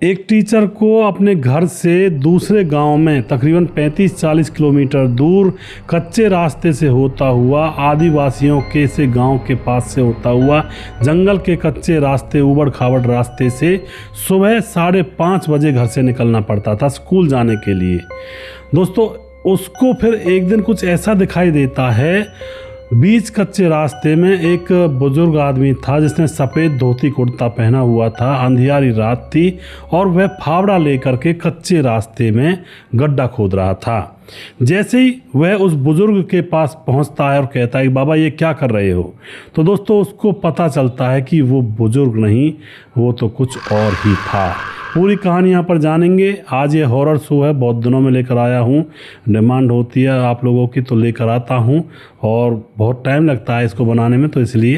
एक टीचर को अपने घर से दूसरे गांव में तकरीबन 35-40 किलोमीटर दूर कच्चे रास्ते से होता हुआ, आदिवासियों के से गांव के पास से होता हुआ, जंगल के कच्चे रास्ते, उबड़ खाबड़ रास्ते से सुबह 5:30 बजे घर से निकलना पड़ता था स्कूल जाने के लिए। दोस्तों, उसको फिर एक दिन कुछ ऐसा दिखाई देता है, बीच कच्चे रास्ते में एक बुजुर्ग आदमी था जिसने सफ़ेद धोती कुर्ता पहना हुआ था। अंधियारी रात थी और वह फावड़ा लेकर के कच्चे रास्ते में गड्ढा खोद रहा था। जैसे ही वह उस बुजुर्ग के पास पहुंचता है और कहता है कि बाबा ये क्या कर रहे हो, तो दोस्तों उसको पता चलता है कि वो बुजुर्ग नहीं, वो तो कुछ और ही था। पूरी कहानी यहाँ पर जानेंगे। आज ये हॉरर शो है, बहुत दिनों में लेकर आया हूँ, डिमांड होती है आप लोगों की तो लेकर आता हूँ और बहुत टाइम लगता है इसको बनाने में, तो इसलिए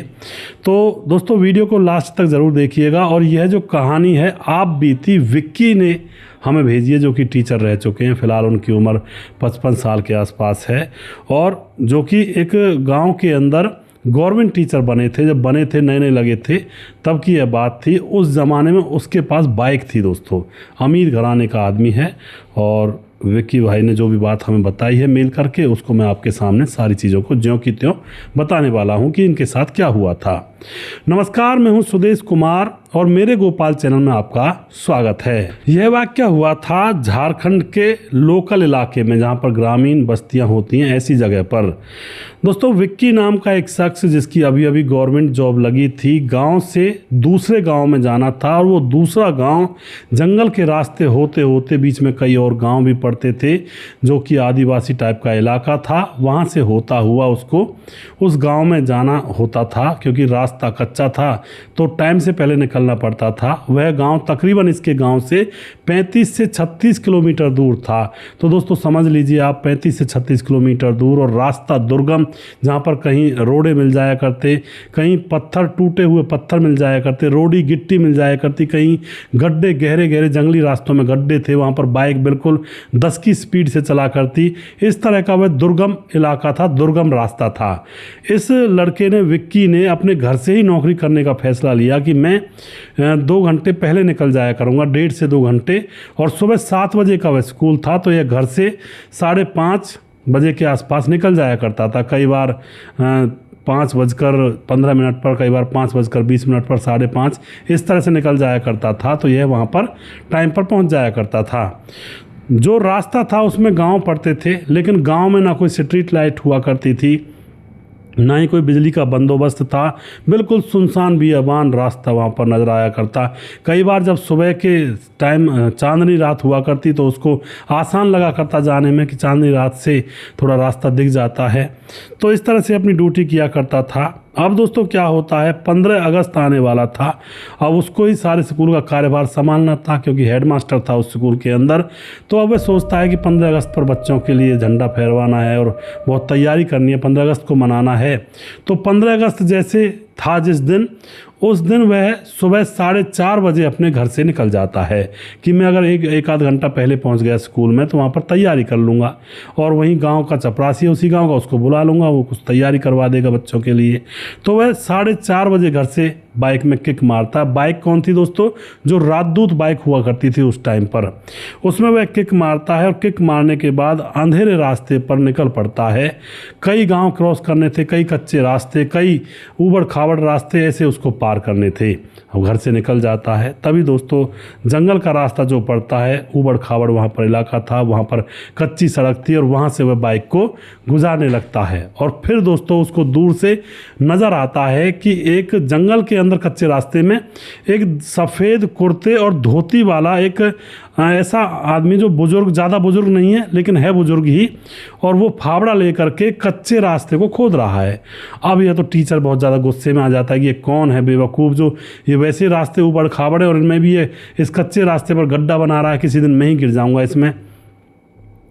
तो दोस्तों वीडियो को लास्ट तक ज़रूर देखिएगा। और यह जो कहानी है आप बीती विक्की ने हमें भेजी है, जो कि टीचर रह चुके हैं। फ़िलहाल उनकी उम्र 55 साल के आसपास है और जो कि एक गांव के अंदर गवर्नमेंट टीचर बने थे। जब बने थे, नए नए लगे थे, तब की यह बात थी। उस ज़माने में उसके पास बाइक थी। दोस्तों, अमीर घराने का आदमी है और विक्की भाई ने जो भी बात हमें बताई है मेल करके, उसको मैं आपके सामने सारी चीज़ों को ज्यों की त्यों बताने वाला हूं कि इनके साथ क्या हुआ था। नमस्कार, मैं हूं सुदेश कुमार और मेरे गोपाल चैनल में आपका स्वागत है। यह वाक़या हुआ था झारखंड के लोकल इलाके में, जहां पर ग्रामीण बस्तियां होती हैं, ऐसी जगह पर। दोस्तों, विक्की नाम का एक शख्स जिसकी अभी अभी गवर्नमेंट जॉब लगी थी, गांव से दूसरे गांव में जाना था और वो दूसरा गांव जंगल के रास्ते होते होते बीच में कई और गांव भी पड़ते थे, जो कि आदिवासी टाइप का इलाका था। वहां से होता हुआ उसको उस गांव में जाना होता था। क्योंकि रास्ता कच्चा था तो टाइम से पहले निकलना पड़ता था। वह गांव तकरीबन इसके गांव से 35 से 36 किलोमीटर दूर था। तो दोस्तों समझ लीजिए आप, 35 से 36 किलोमीटर दूर और रास्ता दुर्गम, जहां पर कहीं रोड़े मिल जाया करते, कहीं पत्थर, टूटे हुए पत्थर मिल जाया करते, रोडी गिट्टी मिल जाया करती, कहीं गड्ढे, गहरे गहरे जंगली रास्तों में गड्ढे थे, वहां पर बाइक बिल्कुल 10 की स्पीड से चला करती। इस तरह का वह दुर्गम इलाका था, दुर्गम रास्ता था। इस लड़के ने, विक्की ने, अपने घर से ही नौकरी करने का फैसला लिया कि मैं 2 घंटे पहले निकल जाया करूंगा, 1.5 से 2 घंटे। और सुबह 7 बजे का वह स्कूल था, तो यह घर से 5:30 बजे के आसपास निकल जाया करता था। कई बार 5:15 पर, कई बार 5:20 पर, 5:30 इस तरह से निकल जाया करता था। तो यह वहाँ पर टाइम पर पहुँच जाया करता था। जो रास्ता था उसमें गांव पड़ते थे, लेकिन गांव में ना कोई स्ट्रीट लाइट हुआ करती थी, ना ही कोई बिजली का बंदोबस्त था। बिल्कुल सुनसान बियाबान रास्ता वहाँ पर नज़र आया करता। कई बार जब सुबह के टाइम चांदनी रात हुआ करती तो उसको आसान लगा करता जाने में कि चांदनी रात से थोड़ा रास्ता दिख जाता है। तो इस तरह से अपनी ड्यूटी किया करता था। अब दोस्तों क्या होता है, 15 अगस्त आने वाला था। अब उसको ही सारे स्कूल का कार्यभार संभालना था, क्योंकि हेडमास्टर था उस स्कूल के अंदर। तो अब वह सोचता है कि 15 अगस्त पर बच्चों के लिए झंडा फहरवाना है और बहुत तैयारी करनी है, 15 अगस्त को मनाना है। तो 15 अगस्त जैसे था जिस दिन, उस दिन वह सुबह 4:30 बजे अपने घर से निकल जाता है कि मैं अगर एक आध घंटा पहले पहुंच गया स्कूल में तो वहाँ पर तैयारी कर लूँगा, और वहीं गांव का चपरासी है उसी गांव का, उसको बुला लूँगा, वो कुछ तैयारी करवा देगा बच्चों के लिए। तो वह 4:30 बजे घर से बाइक में किक मारता है। बाइक कौन थी दोस्तों? जो राजदूत बाइक हुआ करती थी उस टाइम पर, उसमें वह किक मारता है और किक मारने के बाद अंधेरे रास्ते पर निकल पड़ता है। कई गांव क्रॉस करने थे, कई कच्चे रास्ते, कई ऊबड़ खाबड़ रास्ते, ऐसे उसको पार करने थे। अब घर से निकल जाता है, तभी दोस्तों जंगल का रास्ता जो पड़ता है, ऊबड़ खाबड़ वहाँ पर इलाका था, वहाँ पर कच्ची सड़क थी और वहाँ से वह बाइक को गुजारने लगता है। और फिर दोस्तों उसको दूर से नज़र आता है कि एक जंगल के अंदर कच्चे रास्ते में एक सफ़ेद कुर्ते और धोती वाला एक ऐसा आदमी, जो बुजुर्ग, ज़्यादा बुजुर्ग नहीं है लेकिन है बुजुर्ग ही, और वो फावड़ा लेकर के कच्चे रास्ते को खोद रहा है। अब यह तो टीचर बहुत ज़्यादा गुस्से में आ जाता है कि ये कौन है बेवकूफ़, जो ये वैसे रास्ते ऊबड़ खाबड़ है और इनमें भी ये इस कच्चे रास्ते पर गड्ढा बना रहा है, किसी दिन मैं ही गिर जाऊँगा इसमें।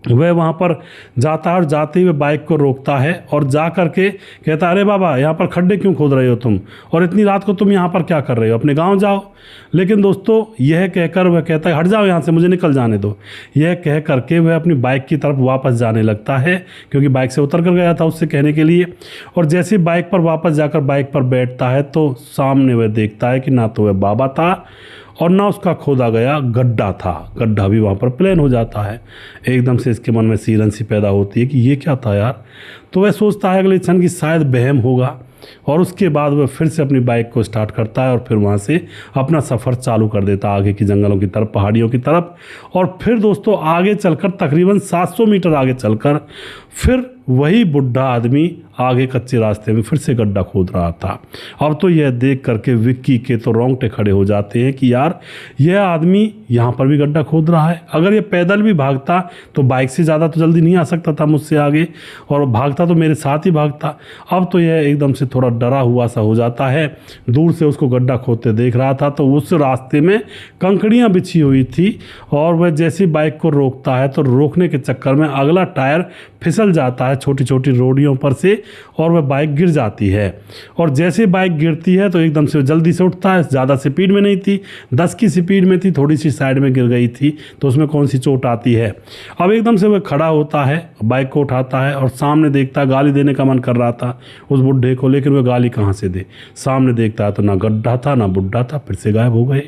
वह वहाँ पर जाता है और जाते ही वह बाइक को रोकता है और जा कर के कहता है, अरे बाबा यहाँ पर खड्डे क्यों खोद रहे हो तुम, और इतनी रात को तुम यहाँ पर क्या कर रहे हो, अपने गांव जाओ। लेकिन दोस्तों यह कहकर वह कहता है, हट जाओ यहाँ से, मुझे निकल जाने दो। यह कह करके वह अपनी बाइक की तरफ वापस जाने लगता है, क्योंकि बाइक से उतर कर गया था उससे कहने के लिए। और जैसे बाइक पर वापस जाकर बाइक पर बैठता है तो सामने वह देखता है कि ना तो वह बाबा था और ना उसका खोदा गया गड्ढा था, गड्ढा भी वहाँ पर प्लेन हो जाता है। एकदम से इसके मन में सीरन सी पैदा होती है कि ये क्या था यार। तो वह सोचता है अगले क्षण कि शायद वहम होगा, और उसके बाद वह फिर से अपनी बाइक को स्टार्ट करता है और फिर वहाँ से अपना सफ़र चालू कर देता है आगे की जंगलों की तरफ, पहाड़ियों की तरफ। और फिर दोस्तों आगे चलकर तकरीबन 700 मीटर आगे चलकर फिर वही बुढ़ा आदमी आगे कच्चे रास्ते में फिर से गड्ढा खोद रहा था। अब तो यह देख करके विक्की के तो रोंगटे खड़े हो जाते हैं कि यार यह आदमी यहाँ पर भी गड्ढा खोद रहा है। अगर ये पैदल भी भागता तो बाइक से ज़्यादा तो जल्दी नहीं आ सकता था मुझसे आगे, और भागता तो मेरे साथ ही भागता। अब तो यह एकदम से थोड़ा डरा हुआ सा हो जाता है। दूर से उसको गड्ढा खोदते देख रहा था तो उस रास्ते में कंकड़ियाँ बिछी हुई थी, और वह जैसे बाइक को रोकता है तो रोकने के चक्कर में अगला टायर फिसल जाता है छोटी छोटी रोडियों पर से, और वह बाइक गिर जाती है। और जैसे बाइक गिरती है तो एकदम से जल्दी से उठता है, ज़्यादा स्पीड में नहीं थी, 10 की स्पीड में थी, थोड़ी सी साइड में गिर गई थी तो उसमें कौन सी चोट आती है। अब एकदम से वह खड़ा होता है, बाइक को उठाता है और सामने देखता है, गाली देने का मन कर रहा था उस बुढ़े को, लेकिन वह गाली कहाँ से दे। सामने देखता है तो ना गड्ढा था ना बुढ़ा था, फिर से गायब हो गए।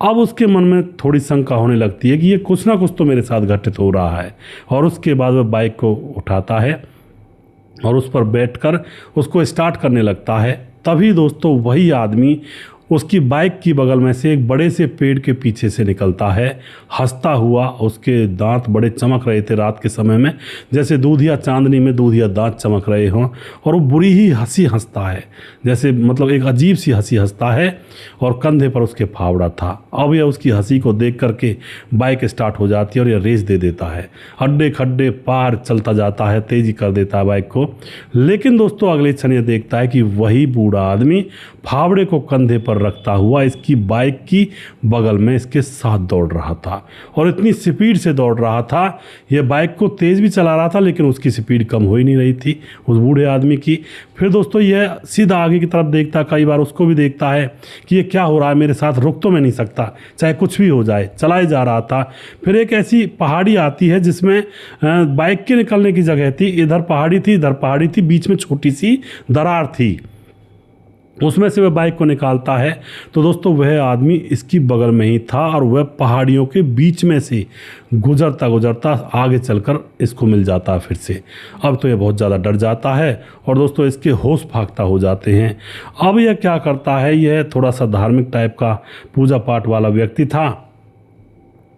अब उसके मन में थोड़ी शंका होने लगती है कि ये कुछ ना कुछ तो मेरे साथ घटित हो रहा है। और उसके बाद वह बाइक को उठाता है और उस पर बैठकर उसको स्टार्ट करने लगता है। तभी दोस्तों वही आदमी उसकी बाइक की बगल में से एक बड़े से पेड़ के पीछे से निकलता है, हंसता हुआ। उसके दांत बड़े चमक रहे थे रात के समय में, जैसे दूधिया चांदनी में दूधिया दांत चमक रहे हों, और वो बुरी ही हंसी हंसता है, जैसे मतलब एक अजीब सी हंसी हंसता है, और कंधे पर उसके फावड़ा था। अब यह उसकी हंसी को देख करके बाइक स्टार्ट हो जाती है और यह रेस दे देता है, अड्डे खड्डे पार चलता जाता है, तेजी कर देता है बाइक को। लेकिन दोस्तों अगले क्षण यह देखता है कि वही बूढ़ा आदमी फावड़े को कंधे पर रखता हुआ इसकी बाइक की बगल में इसके साथ दौड़ रहा था, और इतनी स्पीड से दौड़ रहा था, यह बाइक को तेज़ भी चला रहा था लेकिन उसकी स्पीड कम हो ही नहीं रही थी उस बूढ़े आदमी की। फिर दोस्तों यह सीधा आगे की तरफ देखता, कई बार उसको भी देखता है कि ये क्या हो रहा है मेरे साथ, रुक तो मैं नहीं सकता, चाहे कुछ भी हो जाए, चलाए जा रहा था। फिर एक ऐसी पहाड़ी आती है जिसमें बाइक के निकलने की जगह थी, इधर पहाड़ी थी इधर पहाड़ी थी, बीच में छोटी सी दरार थी, उसमें से वह बाइक को निकालता है। तो दोस्तों वह आदमी इसकी बगल में ही था और वह पहाड़ियों के बीच में से गुजरता गुजरता आगे चलकर इसको मिल जाता है फिर से। अब तो यह बहुत ज़्यादा डर जाता है और दोस्तों इसके होश फाख्ता हो जाते हैं। अब यह क्या करता है, यह थोड़ा सा धार्मिक टाइप का पूजा पाठ वाला व्यक्ति था,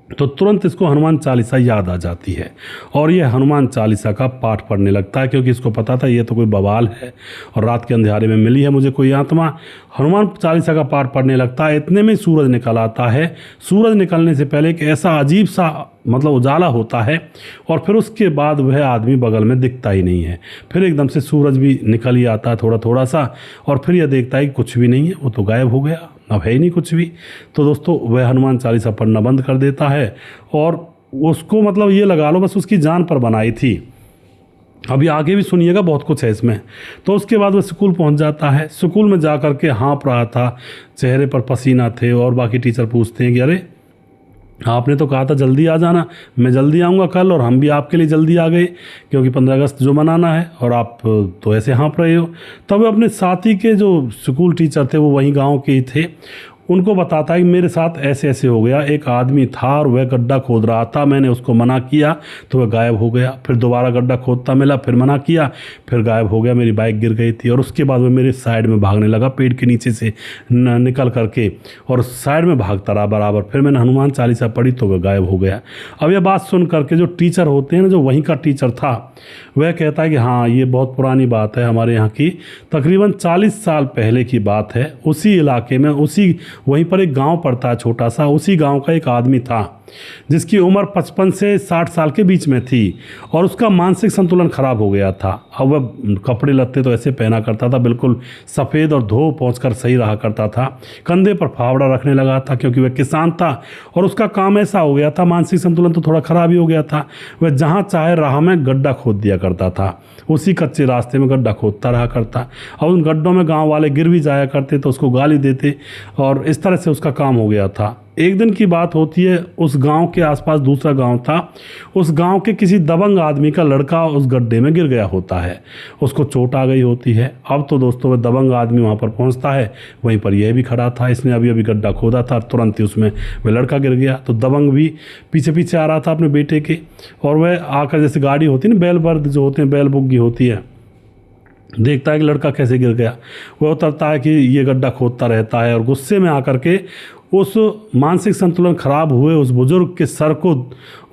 तो तुरंत इसको हनुमान चालीसा याद आ जाती है और यह हनुमान चालीसा का पाठ पढ़ने लगता है, क्योंकि इसको पता था ये तो कोई बवाल है और रात के अंधेरे में मिली है मुझे कोई आत्मा। हनुमान चालीसा का पाठ पढ़ने लगता है, इतने में सूरज निकल आता है। सूरज निकलने से पहले एक ऐसा अजीब सा मतलब उजाला होता है और फिर उसके बाद वह आदमी बगल में दिखता ही नहीं है। फिर एकदम से सूरज भी निकल ही आता है थोड़ा थोड़ा सा, और फिर यह देखता है कि कुछ भी नहीं है, वो तो गायब हो गया, अब है ही नहीं कुछ भी। तो दोस्तों वह हनुमान चालीसा पढ़ना बंद कर देता है और उसको मतलब ये लगा लो बस उसकी जान पर बनाई थी। अभी आगे भी सुनिएगा, बहुत कुछ है इसमें। तो उसके बाद वह स्कूल पहुंच जाता है। स्कूल में जा कर के हाँफ रहा था, चेहरे पर पसीना थे, और बाकी टीचर पूछते हैं कि अरे आपने तो कहा था जल्दी आ जाना, मैं जल्दी आऊँगा कल, और हम भी आपके लिए जल्दी आ गए क्योंकि 15 अगस्त जो मनाना है, और आप तो ऐसे हाँफ रहे हो। तब अपने साथी के जो स्कूल टीचर थे वो वहीं गांव के ही थे, उनको बताता है कि मेरे साथ ऐसे ऐसे हो गया, एक आदमी था और वह गड्ढा खोद रहा था, मैंने उसको मना किया तो वह गायब हो गया, फिर दोबारा गड्ढा खोदता मिला, फिर मना किया, फिर गायब हो गया, मेरी बाइक गिर गई थी, और उसके बाद वह मेरे साइड में भागने लगा पेड़ के नीचे से निकल करके, और साइड में भागता रहा बराबर। फिर मैंने हनुमान चालीसा पढ़ी तो वह गायब हो गया। अब यह बात सुन करके जो टीचर होते हैं ना, जो वहीं का टीचर था, वह कहता है कि हाँ ये बहुत पुरानी बात है, हमारे यहाँ की तकरीबन 40 साल पहले की बात है। उसी इलाके में उसी वहीं पर एक गांव पड़ता है छोटा सा, उसी गांव का एक आदमी था जिसकी उम्र 55 से 60 साल के बीच में थी, और उसका मानसिक संतुलन खराब हो गया था। अब वह कपड़े लत्ते तो ऐसे पहना करता था, बिल्कुल सफ़ेद और धो पहुँच कर सही रहा करता था, कंधे पर फावड़ा रखने लगा था क्योंकि वह किसान था, और उसका काम ऐसा हो गया था, मानसिक संतुलन तो थोड़ा ख़राब ही हो गया था। वह जहाँ चाहे राह में गड्ढा खोद दिया करता था, उसी कच्चे रास्ते में गड्ढा खोदता रहा करता, और उन गड्ढों में गाँव वाले गिर भी जाया करते तो उसको गाली देते, और इस तरह से उसका काम हो गया था। एक दिन की बात होती है, उस गांव के आसपास दूसरा गांव था। उस गांव के किसी दबंग आदमी का लड़का उस गड्ढे में गिर गया होता है, उसको चोट आ गई होती है। अब तो दोस्तों वह दबंग आदमी वहां पर पहुंचता है, वहीं पर यह भी खड़ा था, इसने अभी अभी गड्ढा खोदा था, तुरंत ही उसमें वह लड़का गिर गया। तो दबंग भी पीछे पीछे आ रहा था अपने बेटे के, और वह आकर, जैसे गाड़ी होती है ना, बैल बर्द जो होते हैं, बैल बुग्गी होती है, देखता है कि लड़का कैसे गिर गया। वह उतरता है कि ये गड्ढा खोदता रहता है, और गुस्से में आकर के उस मानसिक संतुलन खराब हुए उस बुजुर्ग के सर को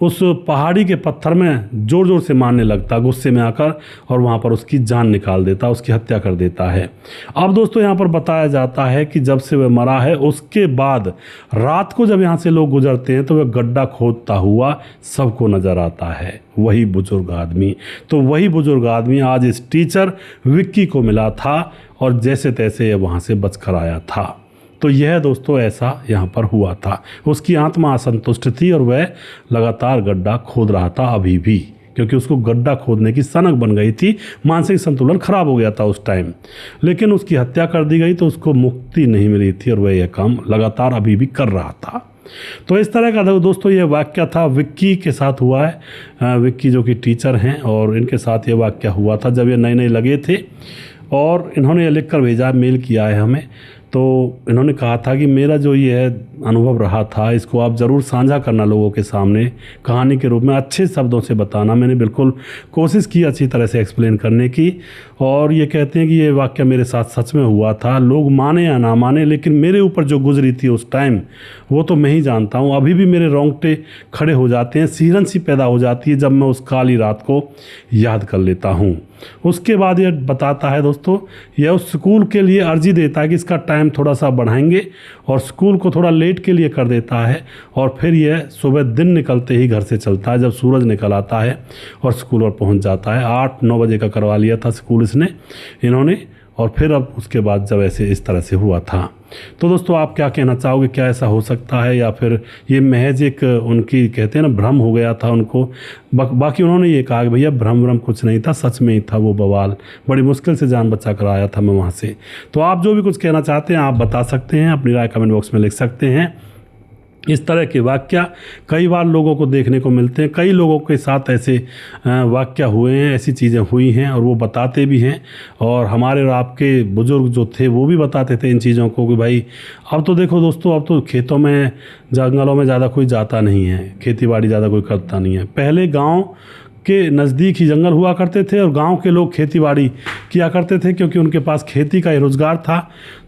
उस पहाड़ी के पत्थर में जोर जोर से मारने लगता गुस्से में आकर, और वहाँ पर उसकी जान निकाल देता, उसकी हत्या कर देता है। अब दोस्तों यहाँ पर बताया जाता है कि जब से वह मरा है, उसके बाद रात को जब यहाँ से लोग गुजरते हैं तो वह गड्ढा खोदता हुआ सबको नज़र आता है, वही बुजुर्ग आदमी। तो वही बुजुर्ग आदमी आज इस टीचर विक्की को मिला था, और जैसे तैसे यह वहाँ से बच कर आया था। तो यह दोस्तों ऐसा यहाँ पर हुआ था। उसकी आत्मा असंतुष्ट थी और वह लगातार गड्ढा खोद रहा था अभी भी, क्योंकि उसको गड्ढा खोदने की सनक बन गई थी, मानसिक संतुलन खराब हो गया था उस टाइम। लेकिन उसकी हत्या कर दी गई तो उसको मुक्ति नहीं मिली थी, और वह यह काम लगातार अभी भी कर रहा था। तो इस तरह का दोस्तों ये वाक़या था, विक्की के साथ हुआ है। विक्की जो कि टीचर हैं, और इनके साथ ये वाक़या हुआ था जब ये नए नए लगे थे, और इन्होंने ये लिख कर भेजा, मेल किया है हमें। तो इन्होंने कहा था कि मेरा जो ये अनुभव रहा था, इसको आप ज़रूर साझा करना लोगों के सामने, कहानी के रूप में अच्छे शब्दों से बताना। मैंने बिल्कुल कोशिश की अच्छी तरह से एक्सप्लेन करने की, और ये कहते हैं कि ये वाक़या मेरे साथ सच में हुआ था। लोग माने या ना माने, लेकिन मेरे ऊपर जो गुजरी थी उस टाइम, वो तो मैं ही जानता हूँ। अभी भी मेरे रोंगटे खड़े हो जाते हैं, सिहरन सी पैदा हो जाती है जब मैं उस काली रात को याद कर लेता हूँ। उसके बाद ये बताता है दोस्तों, यह उस स्कूल के लिए अर्जी देता है कि इसका टाइम थोड़ा सा बढ़ाएंगे, और स्कूल को थोड़ा लेट के लिए कर देता है। और फिर यह सुबह दिन निकलते ही घर से चलता है, जब सूरज निकल आता है, और स्कूल पर पहुंच जाता है। 8-9 बजे का करवा लिया था स्कूल इन्होंने, और फिर अब उसके बाद जब ऐसे इस तरह से हुआ था। तो दोस्तों आप क्या कहना चाहोगे, क्या ऐसा हो सकता है, या फिर ये महज एक उनकी कहते हैं ना भ्रम हो गया था उनको। बाकी उन्होंने ये कहा कि भैया भ्रम कुछ नहीं था, सच में ही था वो बवाल, बड़ी मुश्किल से जान बचा कर आया था मैं वहाँ से। तो आप जो भी कुछ कहना चाहते हैं आप बता सकते हैं, अपनी राय कमेंट बॉक्स में लिख सकते हैं। इस तरह के वाक़या कई बार लोगों को देखने को मिलते हैं, कई लोगों के साथ ऐसे वाक़या हुए हैं, ऐसी चीज़ें हुई हैं, और वो बताते भी हैं। और हमारे और आपके बुज़ुर्ग जो थे वो भी बताते थे इन चीज़ों को कि भाई अब तो देखो दोस्तों, अब तो खेतों में जंगलों में ज़्यादा कोई जाता नहीं है, खेती बाड़ी ज़्यादा कोई करता नहीं है। पहले गाँव के नज़दीक ही जंगल हुआ करते थे, और गांव के लोग खेती बाड़ी किया करते थे, क्योंकि उनके पास खेती का ही रोज़गार था।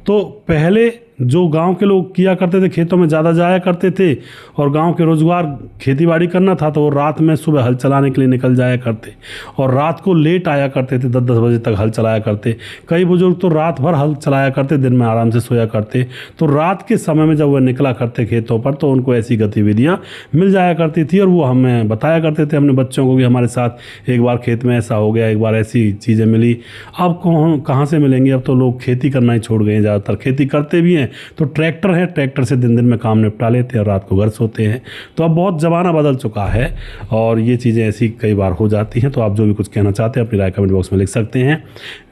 तो पहले जो गांव के लोग किया करते थे, खेतों में ज़्यादा जाया करते थे, और गांव के रोज़गार खेती बाड़ी करना था, तो वो रात में सुबह हल चलाने के लिए निकल जाया करते, और रात को लेट आया करते थे, 10-10 बजे तक हल चलाया करते। कई बुजुर्ग तो रात भर हल चलाया करते, दिन में आराम से सोया करते। तो रात के समय में जब वह निकला करते खेतों पर, तो उनको ऐसी गतिविधियाँ मिल जाया करती थी, और वो हमें बताया करते थे अपने बच्चों को कि हमारे साथ एक बार खेत में ऐसा हो गया, एक बार ऐसी चीज़ें मिली। अब कहाँ से मिलेंगी, अब तो लोग खेती करना ही छोड़ गए हैं। ज़्यादातर खेती करते भी हैं तो ट्रैक्टर है, ट्रैक्टर से दिन दिन में काम निपटा लेते हैं और रात को घर सोते हैं। तो अब बहुत ज़माना बदल चुका है, और ये चीज़ें ऐसी कई बार हो जाती हैं। तो आप जो भी कुछ कहना चाहते हैं अपनी राय कमेंट बॉक्स में लिख सकते हैं।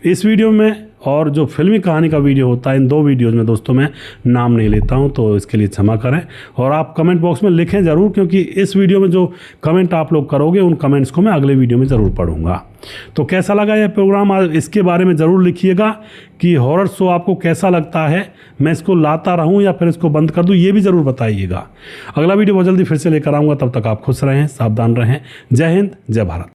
इस वीडियो में और जो फिल्मी कहानी का वीडियो होता है, इन 2 वीडियोज़ में दोस्तों मैं नाम नहीं लेता हूं, तो इसके लिए क्षमा करें। और आप कमेंट बॉक्स में लिखें ज़रूर, क्योंकि इस वीडियो में जो कमेंट आप लोग करोगे उन कमेंट्स को मैं अगले वीडियो में ज़रूर पढ़ूंगा। तो कैसा लगा यह प्रोग्राम, इसके बारे में ज़रूर लिखिएगा कि हॉरर शो आपको कैसा लगता है, मैं इसको लाता रहूं या फिर इसको बंद कर दूं, ये भी ज़रूर बताइएगा। अगला वीडियो बहुत जल्दी फिर से लेकर आऊँगा, तब तक आप खुश रहें, सावधान रहें। जय हिंद, जय भारत।